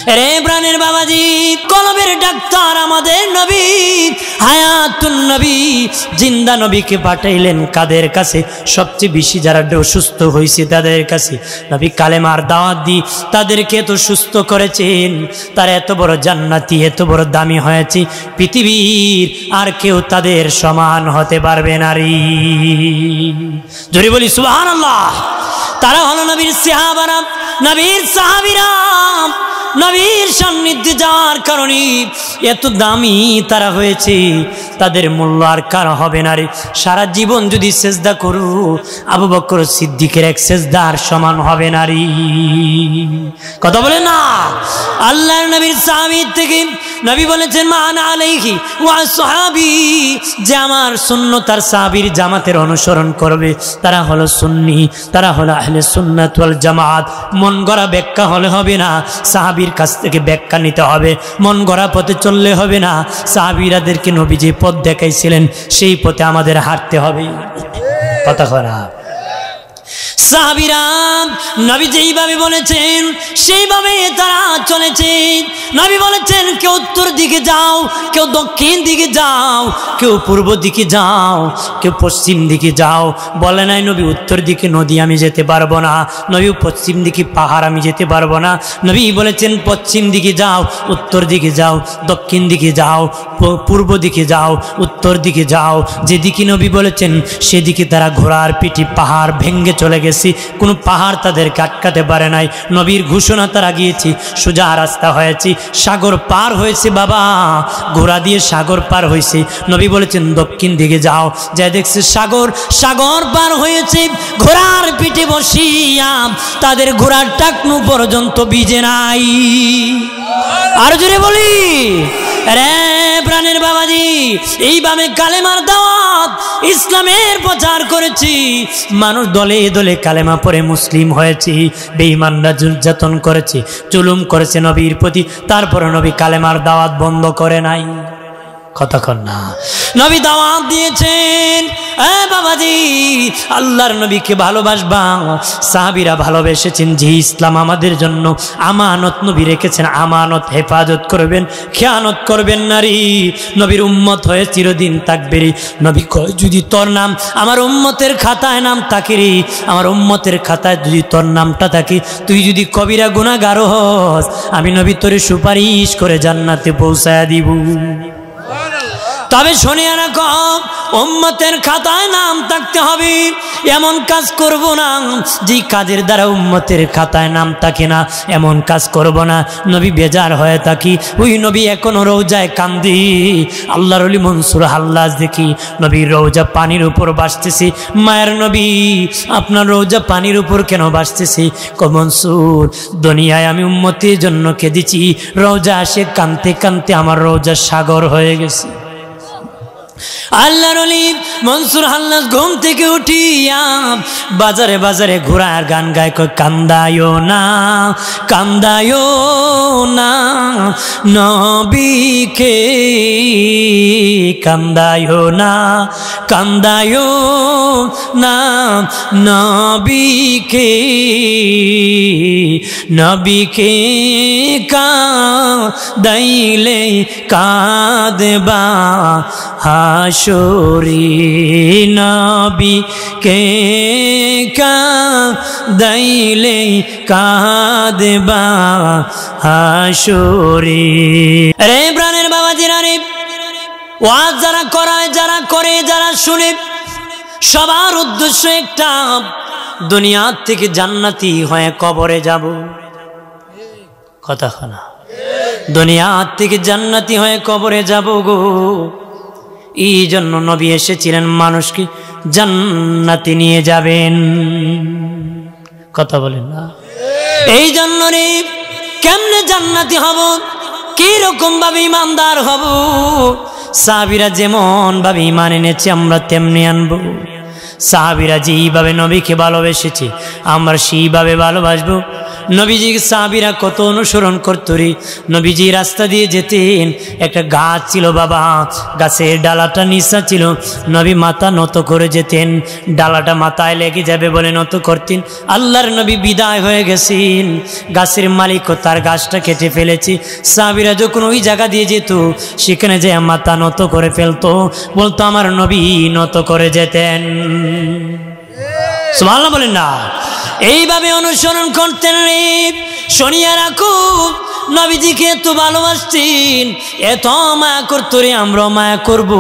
রে প্রাণের বাবাজি, কলবের ডাক্তার আমাদের নবী হায়াতুন নবী, জিন্দা নবীকে পাঠাইলেন কাদের কাছে? সবচেয়ে বেশি যারা অসুস্থ হয়েছে তাদের কাছে। নবী কালেমার দাওয়াত দি তাদেরকে এত সুস্থ করেছেন, তারা এত বড় জান্নাতি, এত বড় দামি হয়েছে, পৃথিবীর আর কেউ তাদের সমান হতে পারবে না রে। জোরে বলি সুবহানাল্লাহ। তারা হলো নবীর সাহাবারা, নবীর সাহাবীরা। নবীর সান্নিধ্যে যাওয়ার কারণে এত দামি তারা হয়েছে, তাদের মূল্য আর কার হবে না রে। সারা জীবন যদি সেজদা করু, আবু বকর সিদ্দিকের এক সেজদার সমান হবে না রে। কথা বলে না। আল্লাহর নবীর সাহাবী থেকে নবী বলেছেন মান আলাইহি ওয়া সাহাবী, যে আমার সুন্নাত আর সাহাবীর জামাতের অনুসরণ করবে তারা হলো সুন্নি, তারা হলো আহলে সুন্নাত ওয়াল জামাত। মন গড়া ব্যাখ্যা হলে হবে না, সাহাবীর কাছ থেকে ব্যাখ্যা নিতে হবে। মন গড়া পথে চললে হবে না, সাহাবীরাদেরকে নবী যে পথ দেখাইছিলেন সেই পথে আমাদের হাঁটতে হবে। কথা খারাপ। সাহাবীরা নবী যেইভাবে বলেছেন সেইভাবে তারা চলেছে। নবী বলেছেন কেউ উত্তর দিকে যাও, কেউ দক্ষিণ দিকে যাও, কেউ পূর্ব দিকে যাও, কেউ পশ্চিম দিকে যাও। বলে নাই নবী উত্তর দিকে নদী আমি যেতে পারবো না, নবী পশ্চিম দিকে পাহাড় আমি যেতে পারবো না। নবী বলেছেন পশ্চিম দিকে যাও, উত্তর দিকে যাও, দক্ষিণ দিকে যাও, পূর্ব দিকে যাও, উত্তর দিকে যাও। যেদিকে নবী বলেছেন সেদিকে তারা ঘোড়ার পিঠে পাহাড় ভেঙ্গে চলে গেছে, কোনো পাহাড় তাদেরকে আটকাতে পারে নাই। নবীর ঘোষণা তারা গিয়েছে, সোজা রাস্তা হয়েছে, সাগর পার হয়েছে বাবা, ঘোড়া দিয়ে সাগর পার হয়েছে। নবী বলেছেন দক্ষিণ দিকে যাও, যা দেখছে সাগর, সাগর পার হয়েছে। ঘোড়ার পিঠে বসিয়া তাদের ঘোড়ার টাকনু পর্যন্ত ভিজে নাই। আর জোরে বলি রে প্রাণের বাবাজি, এইভাবে কালেমার দাওয়াত ইসলামের প্রচার করেছি। মানুষ দলে দলে কালেমা পড়ে মুসলিম হয়েছে। বেঈমানরা নির্যাতন করেছে, জুলুম করেছে নবীর প্রতি, তারপরে নবী কালেমার দাওয়াত বন্ধ করে নাই। কতক্ষণ না নবী দাওয়াত দিয়েছেন। বাবাজি, আল্লাহর নবীকে ভালোবাসবা। সাহাবীরা ভালোবেসেছেন যে ইসলাম আমাদের জন্য আমানত, নবী রেখেছেন আমানত, হেফাজত করবেন, খেয়ানত করবেন নারী। নবীর উম্মত হয়ে চিরদিন থাকবে রে। নবী কয় যদি তোর নাম আমার উম্মতের খাতায় নাম থাকে রে, আমার উম্মতের খাতায় যদি তোর নামটা থাকে, তুই যদি কবিরা গুনাহগার হস, আমি নবী তোরে সুপারিশ করে জান্নাতে পৌঁছায়া দিব। তবে শুনিয়া রাখো, উম্মতের খাতায় নাম থাকতে হবে। এমন কাজ করব না যে কাজের দ্বারা উম্মতের খাতায় নাম থাকে না, এমন কাজ করব না। নবী বেজার হয়ে থাকি, ওই নবী এখনো রওজায় কান্দি। আল্লাহর ওলি মনসুর হাল্লাজ দেখি নবীর রওজা পানির উপর ভাসতেছে। মায়ের নবী আপনার রওজা পানির উপর কেন ভাসতেছে? মনসুর, দুনিয়ায় আমি উম্মতের জন্য কেঁদেছি, রওজা আসে কানতে কানতে আমার রওজা সাগর হয়ে গেছে। আল্লাহর ওলি মনসুর হাল্লাজ ঘুম থেকে উঠিয়া বাজারে বাজারে ঘোড়ার গান গায়, কয় কান্দায়ো না, কান্দায়ো না নবীকে, কান্দায়ো না, কান্দায়ো না নবীকে, নবীকে কাঁদাইলে কাঁদবা হাসরে, নবীকে কাঁদাইলে কাঁদবা হাসরে। রে প্রাণের বাবাজিরা রে, ওয়াজ যারা করায়, যারা করে, যারা শুনে, সবার উদ্দেশ্য একটা, দুনিয়া থেকে জান্নাতি হয়ে কবরে যাব। কথা না, দুনিয়া থেকে জান্নাতি হয়ে কবরে যাব গো। এই জন্য নবী এসেছিলেন মানুষকে জান্নাতে নিয়ে যাবেন। কথা বলেন না? এই জন্য রে, কেমনে জান্নাতি হব, কি রকম ভাবে ইমানদার হব, সাহাবীরা যেমন ভাবে ইমান এনেছে আমরা তেমনি আনবো। সাহাবীরা যেইভাবে নবীকে ভালোবেসেছে আমরা সেইভাবে ভালোবাসবো। নবীজি সাহাবীরা কত অনুসরণ করত রে। নবীজি রাস্তা দিয়ে যেতেন, একটা গাছ ছিল বাবা, গাছের ডালাটা নিচা ছিল, নবী মাথা নত করে যেতেন, ডালাটা মাথায় লেগে যাবে বলে নত করতেন। আল্লাহর নবী বিদায় হয়ে গেছেন, গাছের মালিকও তার গাছটা কেটে ফেলেছে। সাহাবীরা যখন ওই জায়গা দিয়ে যেত, সেখানে যে মাথা নত করে ফেলতো, বলতো আমার নবী নত করে যেতেন। সুবহানাল্লাহ বলেন না। এইভাবে অনুসরণ করতেন রে। শুনিয়া রাখো, নবীজিকে এত ভালোবাসতেন, এত মায়া করতো রে, আমরা মায়া করব,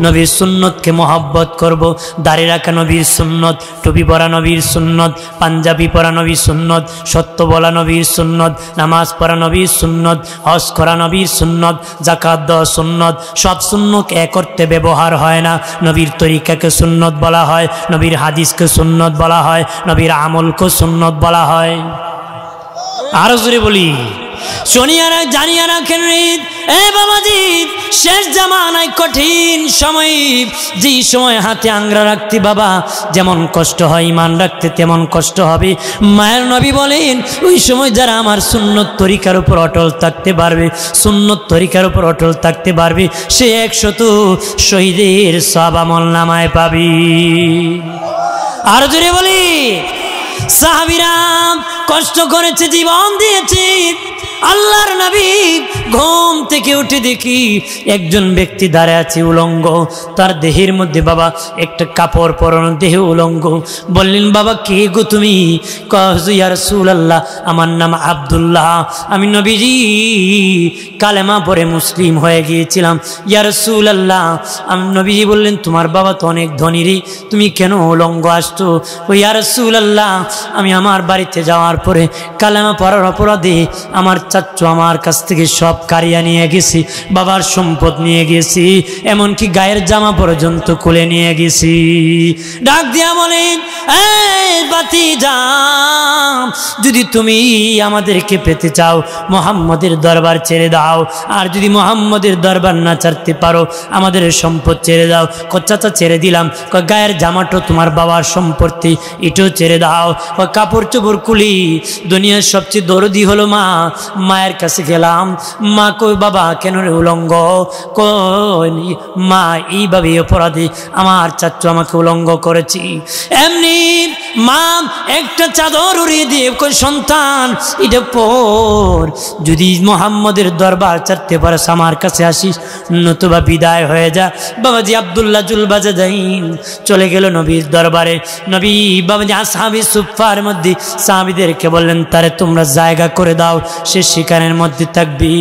নবীর সুন্নতকে মহব্বত করব। দাড়ি রাখা নবীর সুন্নত, টুপি পরা নবীর সুন্নত, পাঞ্জাবি পরা নবীর সুন্নত, সত্য বলা নবীর সুন্নত, নামাজ পড়া নবীর সুন্নত, হজ করা নবীর সুন্নত, যাকাত দেওয়া সুন্নত। সব সুন্নত এক করতে ব্যবহার হয় না। নবীর তরিকাকে সুন্নত বলা হয়, নবীর হাদিসকে সুন্নত বলা হয়, নবীর আমলকে সুন্নত বলা হয়। আরো জোরে বলি, শুনিয়া জানিয়া রাখেন রে এ বাবাজি, শেষ জামানায় কঠিন সময়, যে সময় হাতে আংরা রাখতে বাবা যেমন কষ্ট হয়, ইমান রাখতে তেমন কষ্ট হবে। মায়ের নবী বলেন, ওই সময় যারা আমার সুন্নত তরিকার উপর অটল থাকতে পারবে, সুন্নত তরিকার উপর অটল থাকতে পারবে, সে 100 শহীদের সওয়াব আমলনামায় পাবে। আর জোরে বলি, সাহাবীরা কষ্ট করেছে, জীবন দিয়েছে। আল্লাহর নবী ঘুম থেকে উঠে দেখি একজন ব্যক্তি দাঁড়ায় আছে উলঙ্গ, তার দেহের মধ্যে বাবা একটা কাপড় পরানো, দেহ উলঙ্গ। বললেন, বাবা কে গো তুমি? ইয়া রাসূলুল্লাহ, আমার নাম আব্দুল্লাহ, আমি নবীজি কালেমা পড়ে মুসলিম হয়ে গিয়েছিলাম। ইয়া রাসূলুল্লাহ, আমি নবীজি বললেন, তোমার বাবা তো অনেক ধনী রে, তুমি কেন উলঙ্গ আসছো? ও ইয়া রাসূলুল্লাহ, আমি আমার বাড়িতে যাওয়ার পরে কালেমা পড়ার অপরাধে আমার চাচ্চু আমার কাছ থেকে সব কারিয়া নিয়ে গেছি, বাবার সম্পদ নিয়ে গেছি, এমনকি গায়ের জামা পর্যন্ত খুলে নিয়ে গেছি। ডাক দিয়া বলেন, এই ভাতিজা, যদি তুমি আমাদেরকে পেতে চাও, মুহাম্মদের দরবার ছেড়ে দাও, আর যদি মুহাম্মদের দরবার না ছাড়তে পারো, আমাদের সম্পদ ছেড়ে দাও। চাচা ছেড়ে দিলাম। গায়ের জামাটো তোমার বাবার সম্পত্তি, এটাও ছেড়ে দাও। কাপড় চোপড় খুলি, দুনিয়ার সবচেয়ে দরদি হলো মা, মায়ের কাছে গেলাম, মা কই বাবা কেন রে উলঙ্গ? কই মা এইভাবে অপরাধী, আমার চাচ্চু আমাকে উলঙ্গ করেছি। এমনি মা একটা চাদর উড়িয়ে দিয়ে কই সন্তান এটা পর, যদি মুহাম্মদের দরবার ছাড়তে পারস আমার কাছে আসিস, নতুবা বিদায় হয়ে যা। বাবাজি আব্দুল্লাহ জুলবাজাদাইন চলে গেল নবীর দরবারে। নবী বাবাজি আসহাবী সুফফার মধ্যে সাহাবীদেরকে বললেন, তারে তোমরা জায়গা করে দাও, সে শিকারের মধ্যে থাকবি।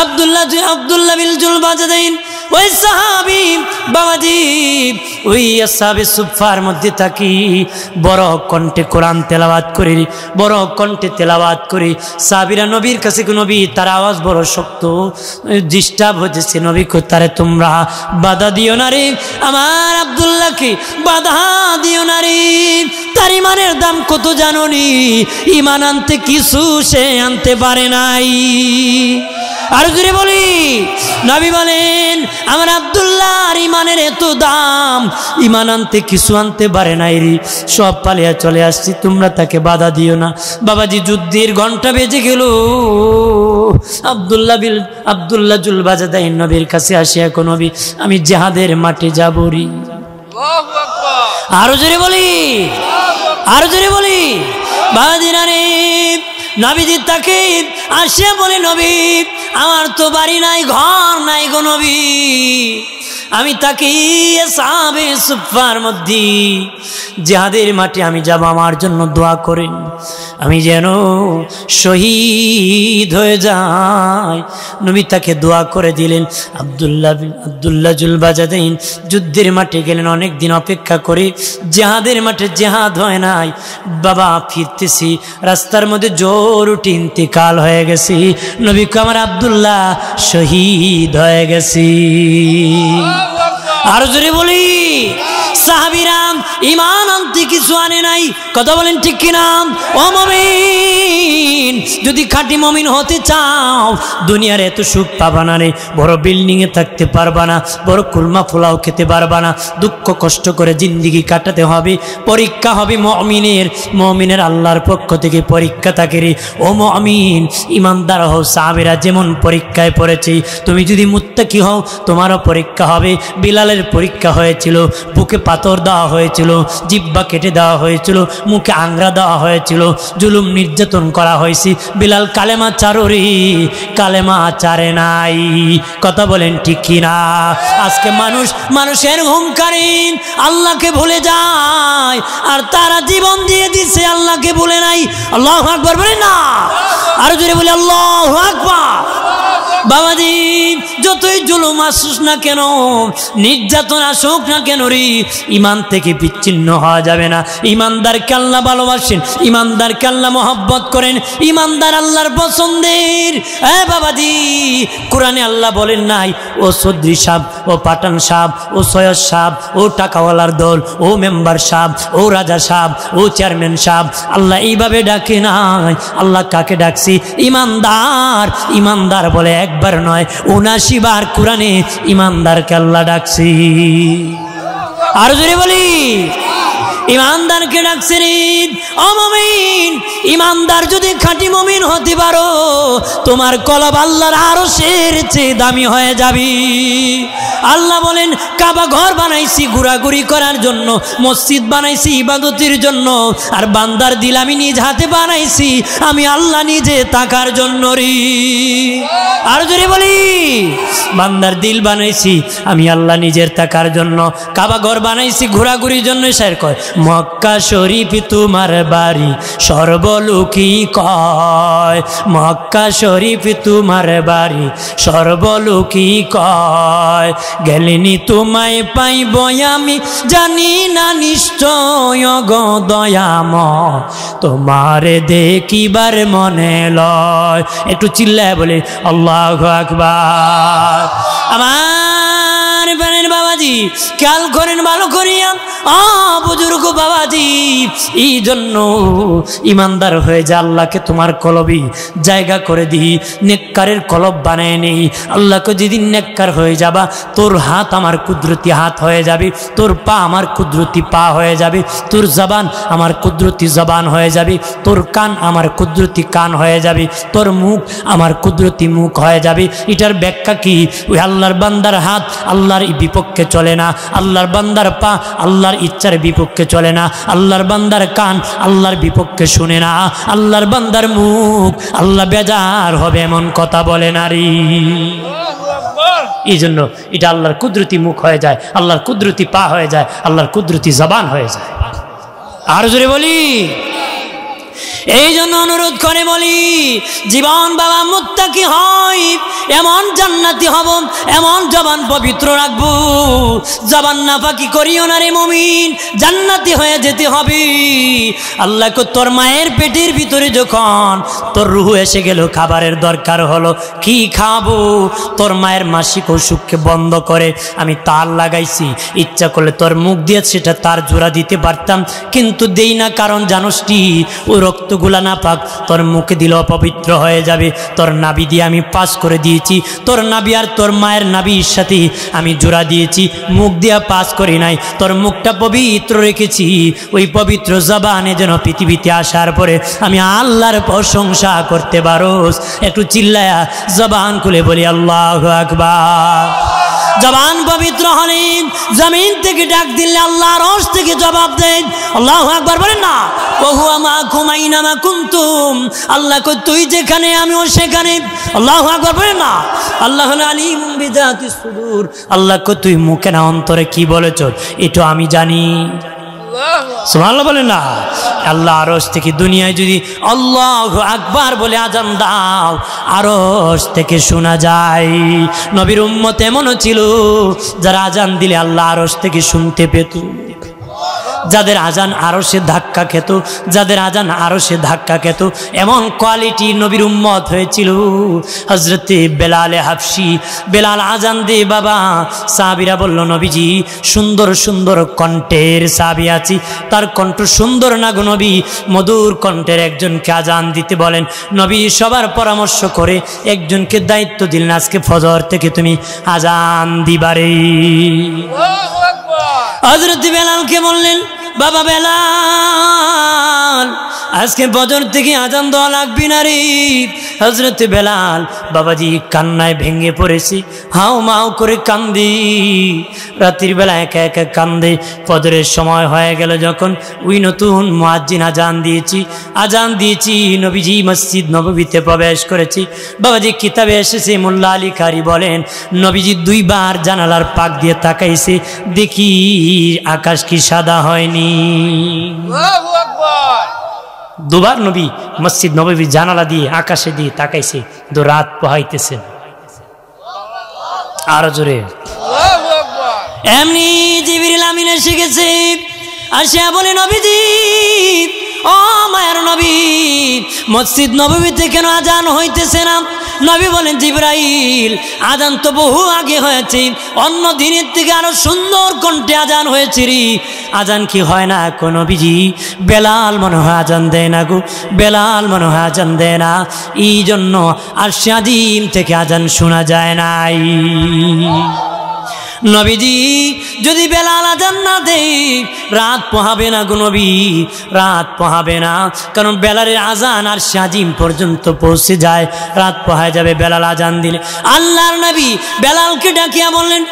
আব্দুল্লাহ বিন জুলবাজাদাইন ওই সাহাবী বাবাজি ওই আসহাবী সুফফার মধ্যে থাকি, বড় কণ্ঠে কোরআন তেলাওয়াত করি, বড় কণ্ঠে তেলাওয়াত করি। সাহাবীরা নবীর কাছে, নবী তার আওয়াজ বড় শক্ত, ডিস্টার্ব হচ্ছে। নবী কো তারে তোমরা বাধা দিও না রে, আমার আব্দুল্লাহকে বাধা দিও না রে, তার ইমানের দাম কত জানোনি? ইমান আনতে কিছু সে আনতে পারে নাই। আর জুড়ে বলি, নবী বলেন আমার আব্দুল্লাহর ইমানের এত দাম, ইমান আনতে কিছু আনতে পারে নাই রে, সব পালিয়া চলে আসছি, তোমরা তাকে বাধা দিও না। বাবাজি যুদ্ধের ঘন্টা বেজে গেল। আব্দুল্লাহ জুলবাজাদাইন নবীর কাছে আসিয়া কো নবী, আমি জিহাদের মাঠে যাব রে। আরো জোরে বলি, আরো জোরে বলি, বাদিনা রে। নবীজি তাকে আসিয়া বলে, নবী আমার তো বাড়ি নাই, ঘর নাই গো নবী, আমি তাকে আসহাবে সুফফার মধ্যে জিহাদের মাঠে আমি যাব, আমার জন্য দোয়া করেন, আমি যেন শহীদ হয়ে যাই। নবী তাকে দোয়া করে দিলেন। আব্দুল্লাহ জুলবাজাদাইন যুদ্ধের মাঠে গেলেন, অনেক দিন অপেক্ষা করে জিহাদের মাঠে জিহাদ হয় নাই। বাবা ফিরতেছি, রাস্তার মধ্যে জোর উঠে ইন্তেকাল হয়ে গেছি। নবী কো আমার আব্দুল্লাহ শহীদ হয়ে গেছি। আর জোরে বলি, সাহাবীরা ঈমান আনতে কিছু আনে নাই, কথা বলেন ঠিক কিনা? ও মুমিন, যদি খাঁটি মুমিন হতে চাও দুনিয়ার এত সুখ পাবা না রে, বড় বিল্ডিং এ থাকতে পারবা না, বড় কুলমা পোলাও খেতে পারবা না, দুঃখ কষ্ট করে জিন্দেগি কাটাতে হবে। পরীক্ষা হবে মুমিনের, মুমিনের আল্লাহর পক্ষ থেকে পরীক্ষা থাকে রে। ও মুমিন, ইমানদার হও। সাহাবীরা যেমন পরীক্ষায় পড়েছে, তুমি যদি মুত্তাকি হও তোমারও পরীক্ষা হবে। বিলালের পরীক্ষা হয়েছিল, বুকে পাথর দেওয়া হয়েছিল, জিহ্বা কেটে দেওয়া হয়েছিল, মুখে আংরা দেওয়া হয়েছিল, জুলুম নির্যাতন করা হয়েছে। বিলাল কালেমা চারুরি, কালেমা চারে নাই, কথা বলেন ঠিক কিনা? আজকে মানুষের হুঙ্কারে আল্লাহকে ভুলে যায়, আর তারা জীবন দিয়ে দিচ্ছে আল্লাহকে ভুলে নাই। আল্লাহু আকবার বলেন না? আর জোরে বলে আল্লাহু আকবার। বাবাজি, যতই জুলুম আসুক না কেন, নির্যাতন আসুক না কেন রে, ইমান থেকে বিচ্ছিন্ন হওয়া যাবে না। ইমানদারকে আল্লাহ ভালোবাসেন, ইমানদারকে আল্লাহ মহব্বত করেন, ইমানদার আল্লাহর পছন্দের। বাবাজি, কোরআনে আল্লাহ বলেন নাই ও চৌধুরী সাহেব, ও পাঠান সাহেব, ও সৈয়দ সাহেব, ও টাকাওয়ালার দল, ও মেম্বার সাহেব, ও রাজা সাহেব, ও চেয়ারম্যান সাহেব। আল্লাহ এইভাবে ডাকে নাই। আল্লাহ কাকে ডাকছি? ইমানদার। ইমানদার বলে একবার নয় ৭৯ বার কোরআনে ইমানদারকে আল্লাহ ডাকছি। আর জোরে বলি, ইমানদারকে ডাকছে রে। ও মুমিন, ইমানদার যদি খাঁটি মুমিন হতে পারো, তোমার কলব আল্লাহর আরশের চেয়ে দামি হয়ে যাবে। আল্লাহ বলেন, কাবা ঘর বানাইছি ঘোরাঘুরি করার জন্য, মসজিদ বানাইছি ইবাদতের জন্য, আর বান্দার দিল আমি নিজ হাতে বানাইছি আমি আল্লাহ নিজে তাকার জন্য রে। আর জোরে বলি, বান্দার দিল বানাইছি আমি আল্লাহ নিজের তাকার জন্য, কাবা ঘর বানাইছি ঘোরাঘুরির জন্য। স্যার কয়, মক্কা শরীফ তোমার বাড়ি সর্বলোকী কয়, মক্কা শরীফ তোমার বাড়ি সর্বলোকী কয়, গেলেনি তোমায় পাইব আমি জানি না নিশ্চয় গো দয়াময়, তোমারে দেখিবার মনে লয়। একটু চিল্লায় বলে আল্লাহু আকবার। আমার প্রাণের বাবাজি, খেয়াল করেন ভালো করিয়া, বুজুর্গ বাবাজি, এই জন্য ইমানদার হয়ে যা, আল্লাহকে তোমার কলবি জায়গা করে দিই, নেককারের কলব বানায় নেই। আল্লাহকে যেদিন নেককার হয়ে যাবা, তোর হাত আমার কুদরতি হাত হয়ে যাবে, তোর পা আমার কুদরতি পা হয়ে যাবে, তোর জবান আমার কুদরতি জবান হয়ে যাবে, তোর কান আমার কুদরতি কান হয়ে যাবে, তোর মুখ আমার কুদরতি মুখ হয়ে যাবে। এটার ব্যাখ্যা কি? ওই আল্লাহর বান্দার হাত আল্লাহর বিপক্ষে চলে না, আল্লাহর বান্দার পা আল্লাহর ইচ্ছার বিপক্ষে চলে না, আল্লাহর বান্দার কান আল্লাহর বিপক্ষে শুনে না, আল্লাহর বান্দার মুখ আল্লাহ বেজার হবে এমন কথা বলে নারী। এই জন্য এটা আল্লাহর কুদরতি মুখ হয়ে যায়, আল্লাহর কুদরতি পা হয়ে যায়, আল্লাহর কুদরতি জবান হয়ে যায়। আর জোরে বলি, এই জন্য অনুরোধ করে বলি, জীবন বাবা মুত্তাকি হয়, এমন জান্নাতি হব, এমন জবান পবিত্র রাখবো, জবান নাপাকি করিও না রে মুমিন, জান্নাতি হয়ে যেতে হবে। আল্লাহকে তোর মায়ের পেটের ভিতরে যখন তোর রুহ এসে গেল, খাবারের দরকার হলো, কি খাবো? তোর মায়ের মাসিক অসুখকে বন্ধ করে আমি তার লাগাইছি, ইচ্ছা করলে তোর মুখ দিয়ে সেটা তার জোড়া দিতে পারতাম, কিন্তু দেই না, কারণ জানোস কি? ওই রক্তগুলা না পাক, তোর মুখে দিলে অপবিত্র হয়ে যাবে। তোর নাভি দিয়ে আমি পাস করে দিয়েছি, তোর নাভি আর তোর মায়ের নাভির সাথে আমি জোড়া দিয়েছি, মুখ দিয়া পাস করি নাই। তোর মুখটা পবিত্র রেখেছি, ওই পবিত্র জবানে যেন পৃথিবীতে আসার পরে আমি আল্লাহর প্রশংসা করতে পারোস। একটু চিল্লায়া জবান খুলে বলি আল্লাহু আকবার। জবান পবিত্র হলে জমিন থেকে ডাক দিলে আল্লাহ আরশ থেকে জবাব দেন। আল্লাহু আকবার বলেন না? ওহুয়া মাকুম আইনামা কুনতুম, আল্লাহ কই তুই যেখানে আমিও সেখানে। আল্লাহু আকবার বলেন না? আল্লাহ আলিমুম বিযাতিস সুদূর, আল্লাহ কই তুই মুখে না অন্তরে কি বলেছ এটা আমি জানি। সুবহানাল্লাহ বলেন না? আল্লাহ আরশ থেকে দুনিয়ায় যদি আল্লাহু আকবার বলে আজান দাও, আরশ থেকে শোনা যায়। নবীর উম্মত এমনও ছিল যারা আজান দিলে আল্লাহ আরশ থেকে শুনতে পেত। যাদের আজান আরশে ধাক্কা খেত, যাদের আজান আরশে ধাক্কা খেত, এমন কোয়ালিটি নবীর উম্মত হয়েছিল। হযরতে বেলালে হাবশি, বেলাল আজান দে বাবা, সাহাবীরা বলল নবীজি সুন্দর সুন্দর কণ্ঠের সাহাবী আছি, তার কণ্ঠ সুন্দর না গো নবী, মধুর কণ্ঠের একজনকে আজান দিতে বলেন। নবী সবার পরামর্শ করে একজনকে দায়িত্ব দিলেন, আজকে ফজর থেকে তুমি আজান দিবারে। হযরত বেলালকে বললেন, বাবা বেলাল আজকে ফজর থেকে আজান দেওয়া লাগবে না রে। হযরত বেলাল বাবাজি কান্নায় ভেঙে পড়েছি, হাও মাও করে কান্দি, রাতের বেলা একা একা কান্দে। ফজরের সময় হয়ে গেল যখন, ওই নতুন মুয়াজ্জিন আজান দিয়েছি, নবীজি মসজিদ নববীতে প্রবেশ করেছি। বাবাজি কিতাবে এসেছে, মোল্লা আলী কারি বলেন নবীজি দুইবার জানালার পাক দিয়ে তাকাইছে, দেখি আকাশ কি সাদা হয়নি। দুবার নবী মসজিদ নববী জানালা দিয়ে আকাশে দিয়ে তাকাইছে, তো রাত পোহাইতেছে। আরো জোরে। এমনি জিবরিল আমিন এসে গেছে, আসিয়া বলে নবীজি ও মায়ের নবী, মসজিদ নববীতে কেন আজান হইতেছে না? নবী বলেন জিবরাইল আজান তো বহু আগে হয়েছে, অন্য দিনের থেকে আরো সুন্দর কণ্ঠে আজান হয়েছে রে। আজান কি হয় না কোন নবীজি? বেলাল মনে হয় আজান দেয় না গো, বেলাল মনে হয় আজান দেয় না, এই জন্য আরশে আজিম থেকে আজান শোনা যায় নাই। নবীজি যদি বেলাল আজান না দেয় রাত পোহাবে না গো নবী, রাত পোহাবে না, কারণ বেলালের আজান আরশে আজিম পর্যন্ত পৌঁছে যায়, রাত পোহায় যাবে বেলাল আজান দিলে। আল্লাহর নবী বেলালকে ডাকিয়া বললেন,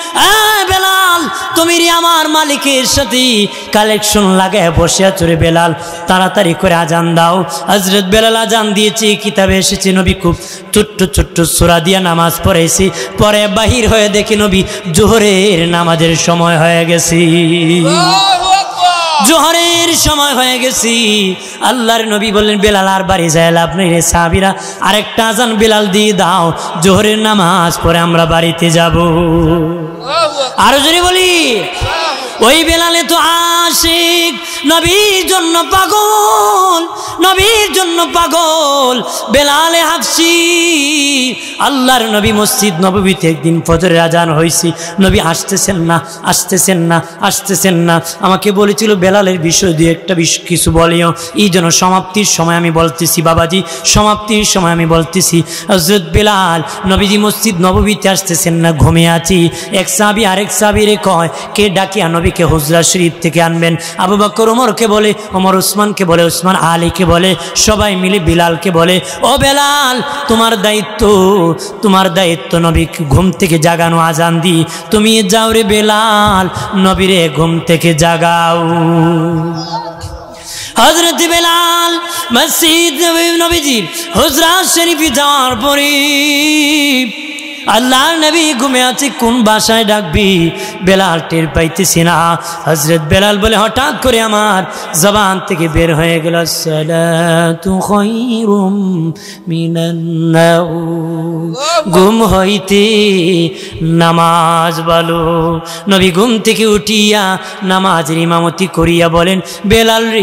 বেলাল তুমি আমার মালিকের সাথে কালেকশন লাগায় বসে আছো রে বেলাল, তাড়াতাড়ি করে আজান দাও। হযরত বেলাল আজান দিয়েছে, কিতাবে এসেছে নবী খুব ছোট্ট ছোট্ট সূরা দিয়া নামাজ পড়েছে, পরে বাহির হয়ে দেখি নবী জোহরের নামাজের সময় হয়ে গেছে, জোহরের সময় হয়ে গেছি। আল্লাহর নবী বললেন বেলাল আর বাড়ি যায় লাভ নেই রে, সাহাবীরা আরেকটা আজান বেলাল দিয়ে দাও, জোহরের নামাজ পরে আমরা বাড়িতে যাব। আরো জোরে বলি, ওই বেলালে তো আশিক, নবীর জন্য পাগল, নবীর জন্য পাগল বেলালে হাবশি। আল্লাহর নবী মসজিদ নববীতে একদিন ফজরের আজান হয়েছে, নবী আসতেছেন না আসতেছেন না আসতেছেন না, আমাকে বলেছিল বেলালের বিষয় দিয়ে একটা কিছু বলিও, এই জন্য সমাপ্তির সময় আমি বলতেছি বাবাজি, সমাপ্তির সময় আমি বলতেছি হযরত বেলাল নবীজি মসজিদ নববীতে আসতেছেন না, ঘুমিয়ে আছি। এক সাহাবী আরেক সাহাবীরে কয়, কে ডাকিয়া নবীকে হুজরা শরীফ থেকে আনবেন? আবু বকর ওমরকে বলে, ওমর উসমানকে বলে, উসমান আলীকে বলে, সবাই মিলে বিলালকে বলে, ও বেলাল তোমার দায়িত্ব, তোমার দায়িত্ব নবী ঘুম থেকে জাগানো, আজান দি তুমি যাও রে বেলাল, নবীরে ঘুম থেকে জাগাও। হযরত বেলাল মসজিদ নবীজির হুজরা শরীফে যাওয়ার পরে আল্লাহর নবী ঘুমে আছে, কোন বাসায় ডাকবি? বেলাল টের পাইতেছি না। হযরত বেলাল বলে, হঠাৎ করে আমার জবান থেকে বের হয়ে গেল, সালাতু খায়রুম মিনান নাউম, ঘুম হইতে নামাজ ভালো। নবী ঘুম থেকে উঠিয়া নামাজের ইমামতি করিয়া বলেন, বেলাল রে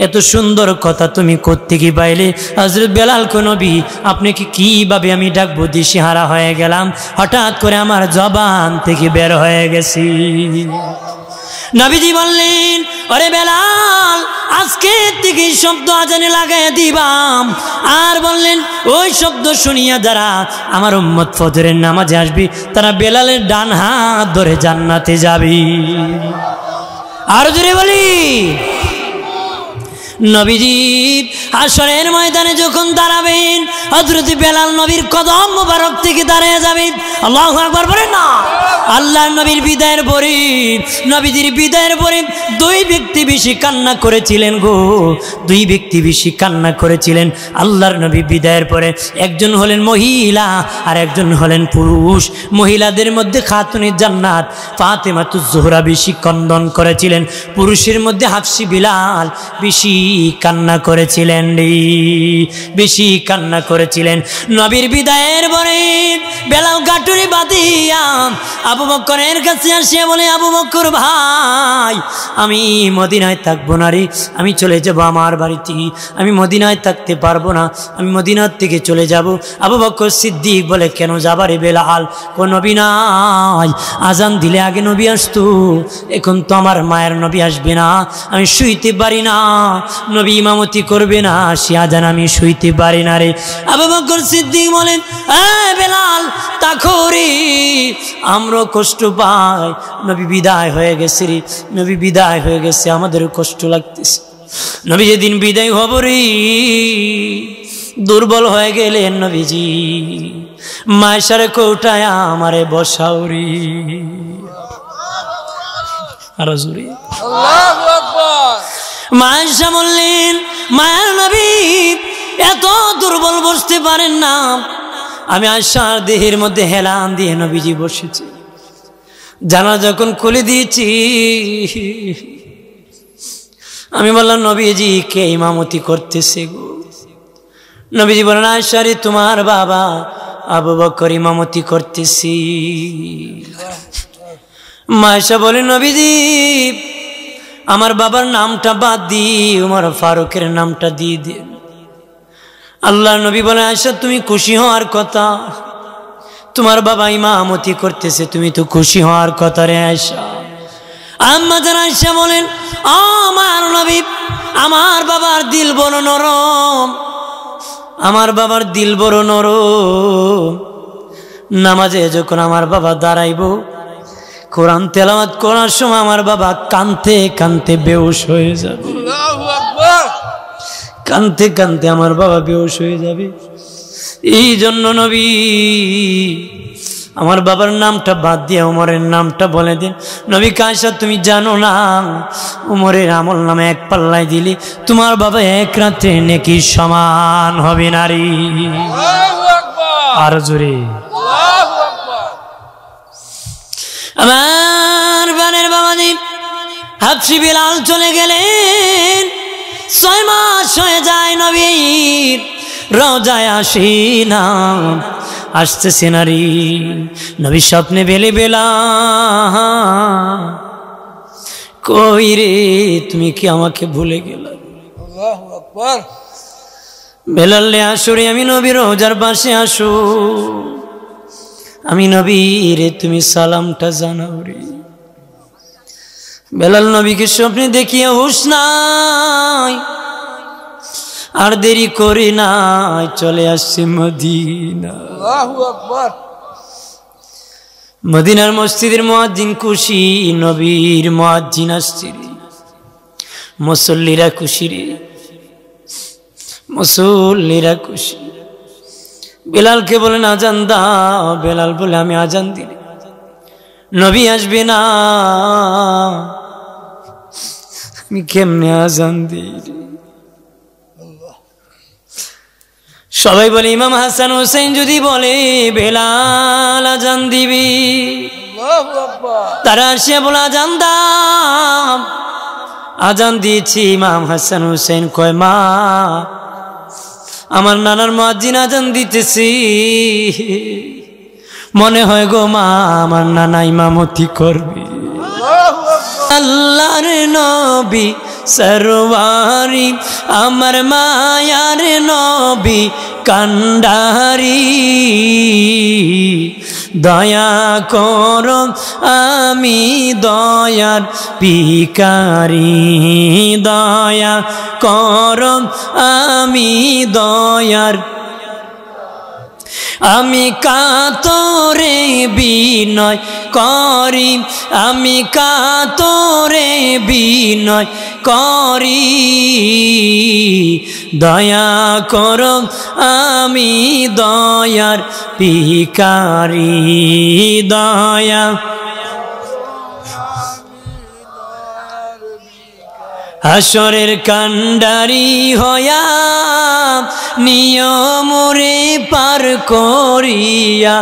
এত সুন্দর কথা তুমি কোত্থেকে পাইলে? হযরত বেলাল কো নবী আপনাকে কিভাবে আমি ডাকবো, দিশেহারা হয়ে গেলাম, হঠাৎ করে আমার জবান থেকে বের হয়ে গেছি। নবীজি বললেন, আরে বেলাল আজকে থেকে শব্দ আজানে লাগাই দিবাম। আর বললেন, ওই শব্দ শুনিয়া যারা আমার উম্মত ফজরের নামাজে আসবে তারা বেলালের ডান হাত ধরে জান্নাতে যাবে। আর জোরে বলি, নবীজি হাশরের ময়দানে যখন দাঁড়াবেন হযরত বেলাল নবীর কদম মোবারক থেকে দাঁড়িয়ে যাবেন। আল্লাহু আকবার বলেন না। আল্লাহর নবীর বিদায়ের পরে, নবীজির বিদায়ের পরে দুই ব্যক্তি বেশি কান্না করেছিলেন গো, দুই ব্যক্তি বেশি কান্না করেছিলেন আল্লাহর নবী বিদায়ের পরে। একজন হলেন মহিলা আর একজন হলেন পুরুষ। মহিলাদের মধ্যে খাতুনে জান্নাত ফাতেমাতুজ জোহরা বেশি কন্দন করেছিলেন, পুরুষের মধ্যে হাফসি বিলাল বেশি কান্না করেছিলেন বেশি কান্না করেছিলেন। নবীর বিদায়ের পরে বেলাল গাটুরি বাঁধিয়া আবু বকরের কাছে আসিয়া বলে, আবু বকর ভাই, আমি মদিনায় থাকবো না রে, আমি চলে যাব আমার বাড়িতে, আমি মদিনায় থাকতে পারবো না, আমি মদিনার থেকে চলে যাব। আবু বকর সিদ্দিক বলে, কেন যাবারে বেলাল? কোন নবী নাই, আজান দিলে আগে নবী আসতো, এখন তো আমার মায়ের নবী আসবে না, আমি শুইতে পারি না, নবী ইমামতি করবে না, সে আজান আমি শুইতে পারি না রে। আবু বকর সিদ্দিক বলেন, বেলাল তাকো রে, আমরাও কষ্ট পাই, নবী বিদায় হয়ে গেছে রে, নবী বিদায় হয়ে গেছে, আমাদেরও কষ্ট লাগতেছে। নবী যেদিন বিদায় হব রে, দুর্বল হয়ে গেলেন নবীজি, মায়েশারে কৌটায় আমারে বসাও রে। আরো জোরে আল্লাহু আকবার। মায়েশা বললেন, মায়ের নবী এত দুর্বল বসতে পারেন না, আমি আয়েশার দেহের মধ্যে হেলান দিয়ে নবীজি বসেছি, জানা যখন খুলে দিয়েছি, আমি বললাম, নবীজি কে ইমামতি করতেছে গো? নবীজি বলেন, আয়েশা রে, তোমার বাবা আবু বকর ইমামতি করতেছি। মায়েশা বলে, নবীজি আমার বাবার নামটা বাদ দিয়ে উমর ফারুকের নামটা দিয়ে দেন। আল্লাহ নবী বলে, আয়েশা তুমি খুশি হওয়ার কথা, তোমার বাবা ইমামতি করতেছে, তুমি তো খুশি হওয়ার কথা রে আয়েশা। আম্মা জান আয়েশা বলেন, আমার নবী, আমার বাবার দিল বড় নরম, আমার বাবার দিল বড় নরম, নামাজে যখন আমার বাবা দাঁড়াইব, কোরআন তেলাওয়াত করার সময় আমার বাবা কাঁদতে কাঁদতে বেহুশ হয়ে যাবে, আল্লাহু আকবার, কাঁদতে কাঁদতে আমার বাবা বেহুশ হয়ে যাবে। এই জন্য নবী আমার বাবার নামটা বাদ দিয়ে উমরের নামটা বলে দেন। নবী আয়েশা, তুমি জানো না, উমরের আমল নামে এক পাল্লায় দিলে তোমার বাবা এক রাতে নেকি সমান হবে নারী। আর জোরে আমার বানের বাবাজি হাফসি বিলাল চলে গেলেন, 6 মাস হয়ে যায় নবীর রওজায় আসি না, আসতেছে নারী। নবী স্বপ্নে বেলে, বেলা কই রে, তুমি কি আমাকে ভুলে গেলে? আল্লাহু আকবার। বেলালে আসো রে, আমি নবীর রওজার পাশে আসো, আমি নবী রে, তুমি সালামটা জানাও রে। বেলাল নবীকে স্বপ্নে দেখিয়া হুঁশ নাই, আর দেরি করে নাই, চলে আসছে মদিনা। আল্লাহু আকবার। মদিনার মসজিদের মুয়াজ্জিন খুশি, নবীর মুয়াজ্জিন আসছে রে, মুসল্লিরা খুশি রে, মুসল্লিরা খুশি। বেলালকে বলেন আজান দাও, বেলাল বলে আমি আজান দিলে নবী আসবে না, আমি কেমনে আজান দিই? সবাই বলে ইমাম হাসান হোসেন যদি বলে বেলাল আজান দিবি, তারা আসিয়া বলে আজান দাও। আজান দিয়েছি, ইমাম হাসান হোসেন কয়, মা আমার নানার মুয়াজ্জিন আজান দিতেছি, মনে হয় গো মা আমার নানা ইমামতি করবে। আল্লাহর নবী সরওয়ারি, আমার মায়ার নবী কান্ডারি, দয়া করো আমি দয়ার ভিখারি, দয়া করো আমি দয়ার, আমি কাতরে বিনয় করি, আমি কাতরে বিনয় করি, দয়া করো আমি দয়ার ভিখারি, দয়া। হাসরের কান্ডারি হয়া নিয়মরে পার করিয়া,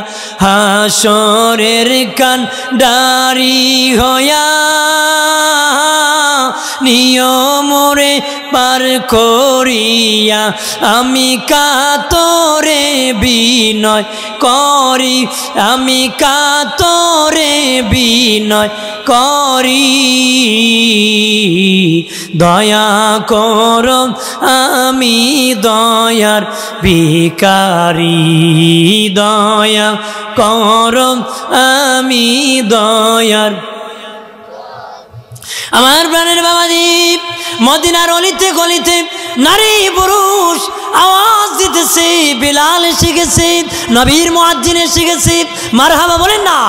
হাসরের কান্ডারি হয়া নিয়মরে পার করিয়া আমি কাতরে বিনয় করি, আমি কাতরে বিনয় করি। দয়া করো আমি দয়ার ভিখারি, দয়া করো আমি দয়ার। আমার প্রাণের বাবাজি, মদিনার অলিতে গলিতে নারী পুরুষ আওয়াজ দিতেছে, বিলাল এসে গেছে, নবীর মুয়াজ্জিন এসে গেছে, মারহাবা বলেন না।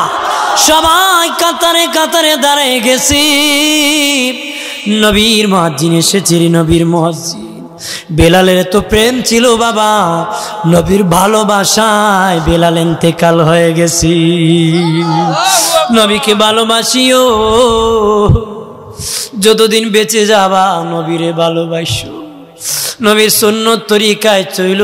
সবাই কাতারে কাতারে দাঁড়িয়ে গেছে। নবীর মুয়াজ্জিন এসেছে, নবীর মুয়াজ্জিন। বেলালের তো প্রেম ছিল বাবা, নবীর ভালোবাসায় বেলাল ইন্তেকাল হয়ে গেছে। নবীকে ভালোবাসিও, যতদিন বেঁচে যাবা নবীরে ভালোবাসো। নবীর সুন্নত তরিকায় চইল,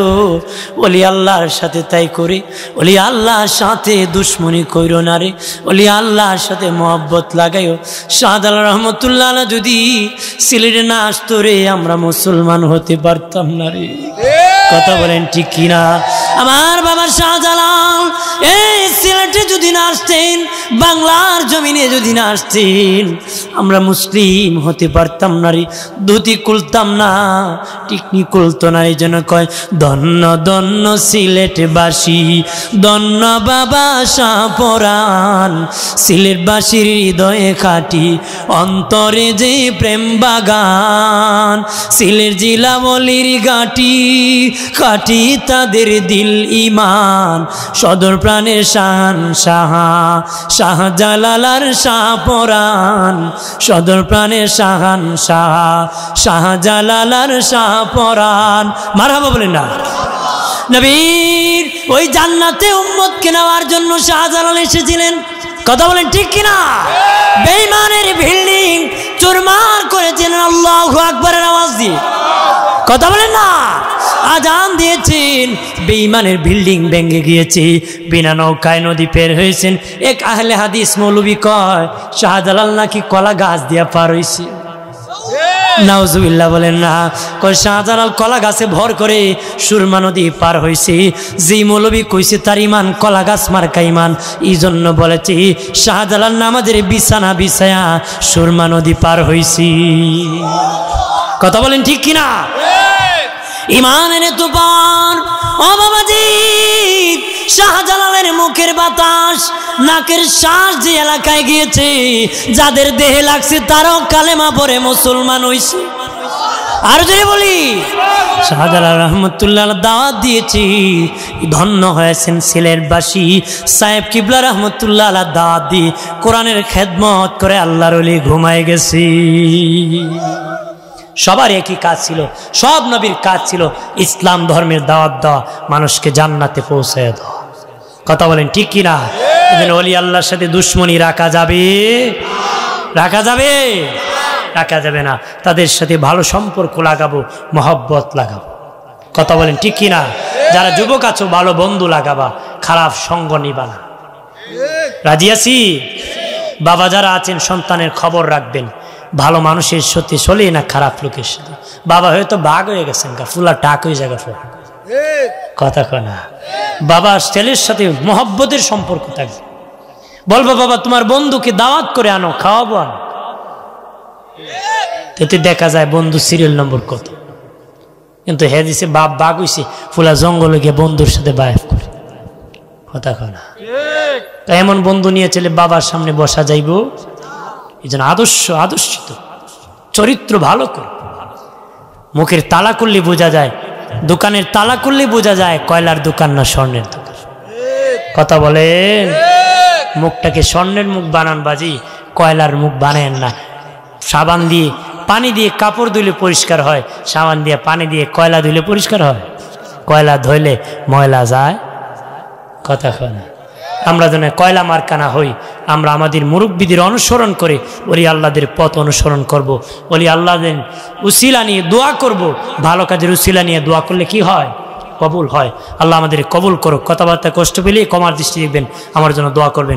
ওলি আল্লাহর সাথে তাই করে। ওলি আল্লাহর সাথে দুশ্মনী কইরো না রে, ওলি আল্লাহর সাথে মহব্বত লাগাইও। শাহজালাল রহমতুল্লাহ আলাইহি যদি সিলেটে না আসতো রে, আমরা মুসলমান হতে পারতাম না রে। কথা বলেন ঠিক কিনা? আমার বাবা শাহজালাল এই সিলেটে যদি না আসতেন, বাংলার জমিনে যদি না আসতেন, আমরা মুসলিম হতে পারতাম না রে। ধুতি খুলতাম না, টিকনি খুলতো না। এই জন্য কয় ধন্য ধন্য সিলেটবাসী, ধন্য বাবা শাহপরাণ। সিলেটবাসীর হৃদয়ে খাটি, অন্তরে যে প্রেম বাগান। সিলেট জেলা বলির ঘাটি, খাটি তাদের দিল ইমান। সদর প্রাণের শান শাহা, শাহজালালার শাহপরাণ। সদর প্রাণের শাহান শাহা, শাহজালালার শাহপরাণ। মারহাবা বলেন না। নবীর ওই জান্নাতে উম্মতকে নেওয়ার জন্য শাহজালাল এসেছিলেন। কথা বলেন ঠিক কিনা? বেঈমানের বিল্ডিং চুরমার করেছিলেন আল্লাহু আকবারের আওয়াজ দিয়ে। কথা বলেন না। আজান দিয়েছেন, বেঈমানের বিল্ডিং ভেঙে গিয়েছে, বিনা নৌকায় নদী পের হয়েছেন। এক আহলে হাদিস মৌলবী কয় শাহজালাল নাকি কলা গাছ দিয়া পার হয়েছে। নাউজুবিল্লাহ বলেন না। কয় শাহজালাল কলা গাছে ভর করে সুরমা নদী পার হয়েছে। যেই মৌলবী কইছে তার ইমান কলা গাছ মার্কা ইমান, এই জন্য বলেছে শাহজালাল নামাজের বিছানা বিছায়া সুরমা নদী পার হয়েছে। কথা বলেন ঠিক কিনা? ইমান এনে তুফান। ও বাবাজি, শাহজালালের মুখের বাতাস, নাকের শ্বাস যে এলাকায় গিয়েছে, যাদের দেহে লাগছে তারাও কালেমা পড়ে মুসলমান হইছে। আর যদি বলি শাহজালাল রহমতুল্লাহ দাওয়াত দিয়েছি, ধন্য হয়েছেন সিলেটবাসী। সাহেব কিবলা রহমতুল্লাহ দাওয়াত দিয়ে কোরআনের খেদমত করে আল্লাহর ওলি ঘুমায় গেছি। সবার একই কাজ ছিল, সব নবীর কাজ ছিল ইসলাম ধর্মের দাওয়াত দেওয়া, মানুষকে জান্নাতে পৌঁছায় দেওয়া। কথা বলেন ঠিক কিনা? ওলি আল্লাহর সাথে দুশ্মনী রাখা যাবে? রাখা যাবে? রাখা যাবে না। তাদের সাথে ভালো সম্পর্ক লাগাবো, মহব্বত লাগাবো। কথা বলেন ঠিক কিনা? যারা যুবক আছো ভালো বন্ধু লাগাবা, খারাপ সঙ্গ নিবা না। রাজি আছি? বাবা যারা আছেন সন্তানের খবর রাখবেন, ভালো মানুষের সাথে চলে না খারাপ লোকের সাথে। বাবা হয়তো বাঘ হয়ে গেছেন, ফুলা টাক হয়ে যাবে। কথা কয় না। বাবা ছেলের সাথে মহব্বতের সম্পর্ক থাকবে। বলবো বাবা তোমার বন্ধুকে দাওয়াত করে আনো, খাওয়াবো আনো। এতে দেখা যায় বন্ধু সিরিয়াল নম্বর কত। কিন্তু হে দিছে বাপ বাঘ হইছে, ফুলা জঙ্গলে গিয়ে বন্ধুর সাথে বায়াত করে। কথা কয় না। এমন বন্ধু নিয়ে চলে বাবার সামনে বসা যাইব। এই জন্য আদর্শিত চরিত্র ভালো করে। মুখের তালা করলে বোঝা যায়, দোকানের তালা করলে বোঝা যায় কয়লার দোকান না স্বর্ণের দোকান। কথা বলেন। মুখটাকে স্বর্ণের মুখ বানান বাজি, কয়লার মুখ বানায়েন না। সাবান দিয়ে পানি দিয়ে কাপড় ধুলে পরিষ্কার হয়, সাবান দিয়ে পানি দিয়ে কয়লা ধুলে পরিষ্কার হয়? কয়লা ধুইলে ময়লা যায়। কথা কয় না। আমরা যেন কয়লা মার্কানা হই, আমরা আমাদের মুরব্বীদের অনুসরণ করে ওলি আল্লাহদের পথ অনুসরণ করব। ওলি আল্লাহদের উসিলা নিয়ে দোয়া করব। ভালো কাজের উসিলা নিয়ে দোয়া করলে কি হয়? কবুল হয়। আল্লাহ আমাদের কবুল করুক। কথাবার্তা কষ্ট পেলে ক্ষমার দৃষ্টি দেখবেন, আমার জন্য দোয়া করবেন।